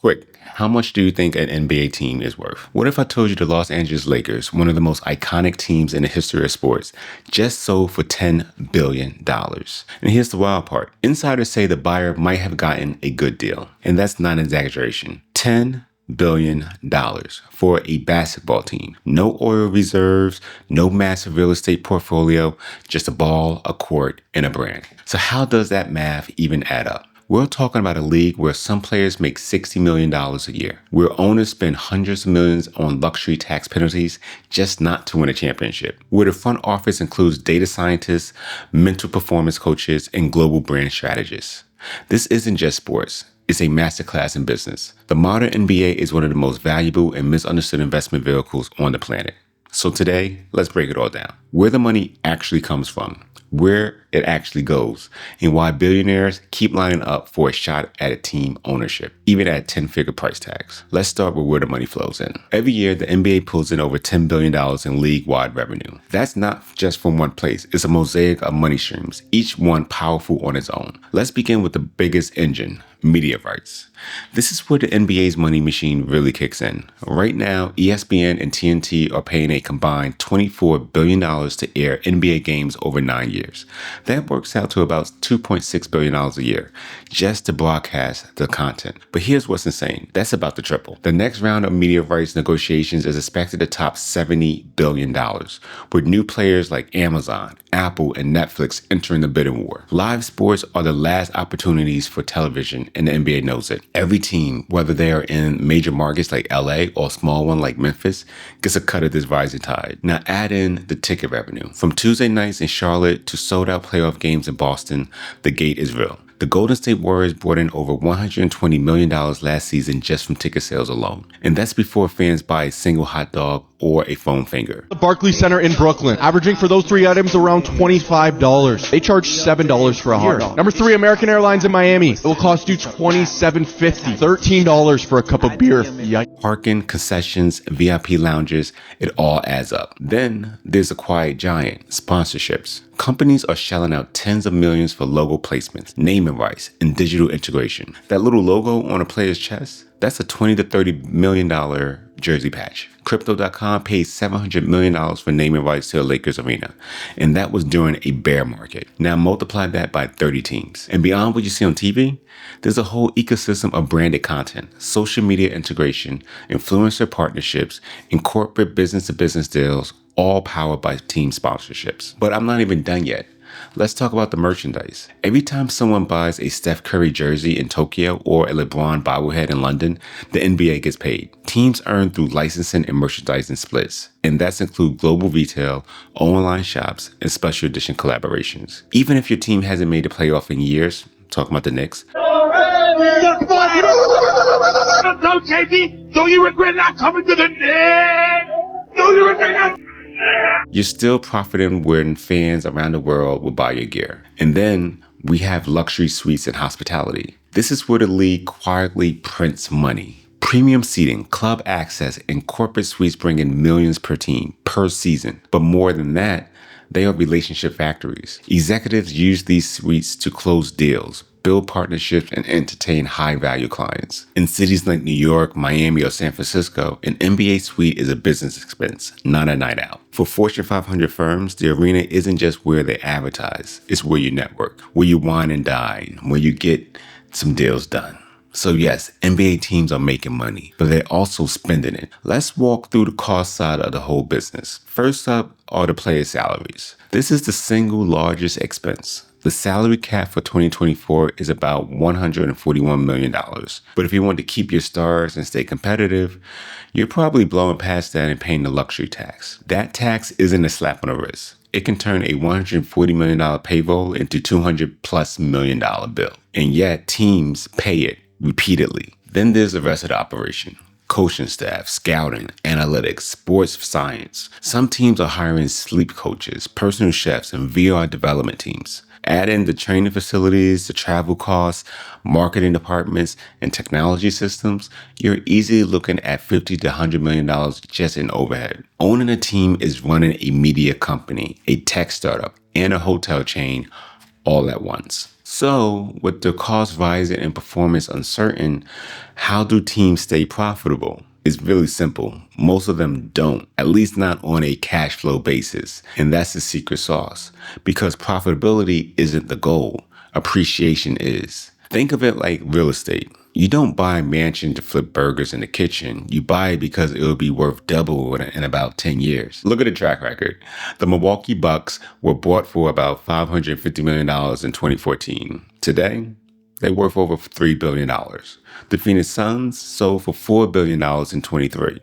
Quick, how much do you think an NBA team is worth? What if I told you the Los Angeles Lakers, one of the most iconic teams in the history of sports, just sold for $10 billion? And here's the wild part. Insiders say the buyer might have gotten a good deal. And that's not an exaggeration. $10 billion for a basketball team. No oil reserves, no massive real estate portfolio, just a ball, a court, and a brand. So how does that math even add up? We're talking about a league where some players make $60 million a year, where owners spend hundreds of millions on luxury tax penalties just not to win a championship, where the front office includes data scientists, mental performance coaches, and global brand strategists. This isn't just sports. It's a masterclass in business. The modern NBA is one of the most valuable and misunderstood investment vehicles on the planet. So today, let's break it all down. Where the money actually comes from, where it actually goes, and why billionaires keep lining up for a shot at a team ownership, even at 10-figure price tags. Let's start with where the money flows in. Every year, the NBA pulls in over $10 billion in league-wide revenue. That's not just from one place. It's a mosaic of money streams, each one powerful on its own. Let's begin with the biggest engine, media rights. This is where the NBA's money machine really kicks in. Right now, ESPN and TNT are paying a combined $24 billion to air NBA games over 9 years. That works out to about $2.6 billion a year just to broadcast the content. But here's what's insane. That's about to triple. The next round of media rights negotiations is expected to top $70 billion, with new players like Amazon, Apple, and Netflix entering the bidding war. Live sports are the last opportunities for television, and the NBA knows it. Every team, whether they are in major markets like LA or a small one like Memphis, gets a cut of this rising tide. Now add in the ticket revenue. From Tuesday nights in Charlotte to sold-out playoff games in Boston, the gate is real. The Golden State Warriors brought in over $120 million last season just from ticket sales alone. And that's before fans buy a single hot dog or a foam finger. The Barclays Center in Brooklyn, averaging for those three items around $25. They charge $7 for a hot dog. Number 3, American Airlines in Miami. It will cost you $27.50. $13 for a cup of beer. Yikes. Parking, concessions, VIP lounges, it all adds up. Then there's a quiet giant, sponsorships. Companies are shelling out tens of millions for logo placements, naming rights, and digital integration. That little logo on a player's chest, that's a $20 to $30 million jersey patch. Crypto.com paid $700 million for naming rights to the Lakers arena, and that was during a bear market. Now multiply that by 30 teams. And beyond what you see on TV, there's a whole ecosystem of branded content, social media integration, influencer partnerships, and corporate business-to-business deals, all powered by team sponsorships. But I'm not even done yet. Let's talk about the merchandise. Every time someone buys a Steph Curry jersey in Tokyo or a LeBron bobblehead in London, the NBA gets paid. Teams earn through licensing and merchandising splits, and that's include global retail, online shops, and special edition collaborations. Even if your team hasn't made a playoff in years, talking about the Knicks. No, JP, don't you regret not coming to the Knicks? Don't you regret not? You're still profiting when fans around the world will buy your gear. And then we have luxury suites and hospitality. This is where the league quietly prints money. Premium seating, club access, and corporate suites bring in millions per team, per season. But more than that, they are relationship factories. Executives use these suites to close deals, build partnerships, and entertain high-value clients. In cities like New York, Miami, or San Francisco, an NBA suite is a business expense, not a night out. For Fortune 500 firms, the arena isn't just where they advertise. It's where you network, where you wine and dine, where you get some deals done. So yes, NBA teams are making money, but they're also spending it. Let's walk through the cost side of the whole business. First up are the player salaries. This is the single largest expense. The salary cap for 2024 is about $141 million. But if you want to keep your stars and stay competitive, you're probably blowing past that and paying the luxury tax. That tax isn't a slap on the wrist. It can turn a $140 million payroll into $200+ million bill. And yet teams pay it repeatedly. Then there's the rest of the operation. Coaching staff, scouting, analytics, sports science. Some teams are hiring sleep coaches, personal chefs, and VR development teams. Add in the training facilities, the travel costs, marketing departments, and technology systems, you're easily looking at $50 to $100 million just in overhead. Owning a team is running a media company, a tech startup, and a hotel chain all at once. So, with the cost rising and performance uncertain, how do teams stay profitable? It's really simple. Most of them don't, at least not on a cash flow basis. And that's the secret sauce. Because profitability isn't the goal, appreciation is. Think of it like real estate. You don't buy a mansion to flip burgers in the kitchen. You buy it because it will be worth double in about 10 years. Look at the track record. The Milwaukee Bucks were bought for about $550 million in 2014. Today, they're worth over $3 billion. The Phoenix Suns sold for $4 billion in 23.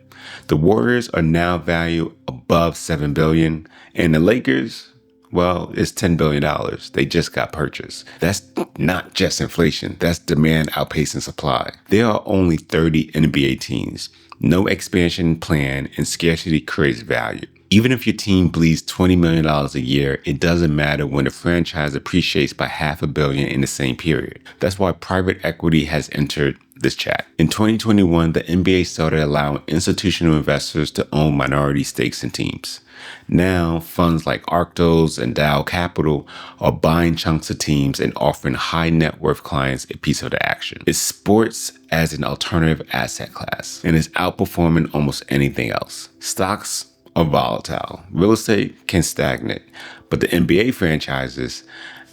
The Warriors are now valued above $7 billion. And the Lakers, well, it's $10 billion. They just got purchased. That's not just inflation. That's demand outpacing supply. There are only 30 NBA teams. No expansion plan, and scarcity creates value. Even if your team bleeds $20 million a year, it doesn't matter when the franchise appreciates by $500 million in the same period. That's why private equity has entered this chat. In 2021, the NBA started allowing institutional investors to own minority stakes in teams. Now, funds like Arctos and Dow Capital are buying chunks of teams and offering high net worth clients a piece of the action. It's sports as an alternative asset class, and it's outperforming almost anything else. Stocks are volatile. Real estate can stagnate, but the NBA franchises,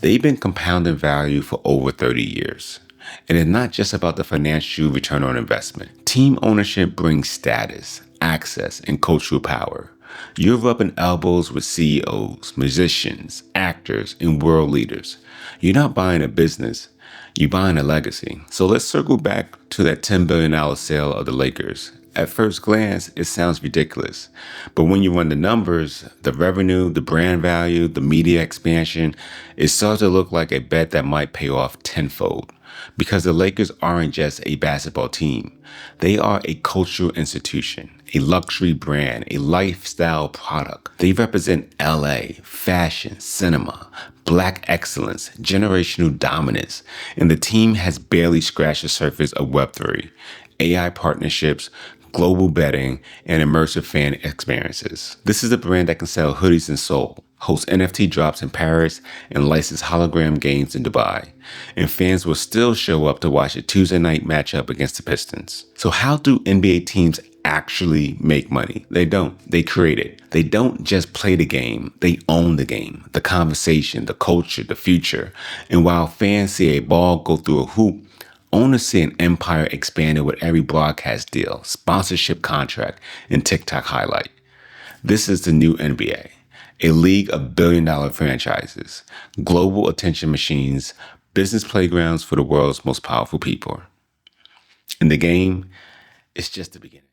they've been compounding value for over 30 years. And it's not just about the financial return on investment. Team ownership brings status, access, and cultural power. You're rubbing elbows with CEOs, musicians, actors, and world leaders. You're not buying a business, you're buying a legacy. So let's circle back to that $10 billion sale of the Lakers. At first glance, it sounds ridiculous. But when you run the numbers, the revenue, the brand value, the media expansion, it starts to look like a bet that might pay off tenfold. Because the Lakers aren't just a basketball team. They are a cultural institution, a luxury brand, a lifestyle product. They represent LA, fashion, cinema, Black excellence, generational dominance, and the team has barely scratched the surface of Web3, AI partnerships, global betting, and immersive fan experiences. This is a brand that can sell hoodies in Seoul, host NFT drops in Paris, and license hologram games in Dubai. And fans will still show up to watch a Tuesday night matchup against the Pistons. So how do NBA teams actually make money? They don't. They create it. They don't just play the game. They own the game, the conversation, the culture, the future. And while fans see a ball go through a hoop, owners see an empire expanded with every broadcast deal, sponsorship contract, and TikTok highlight. This is the new NBA, a league of billion-dollar franchises, global attention machines, business playgrounds for the world's most powerful people. And the game is just the beginning.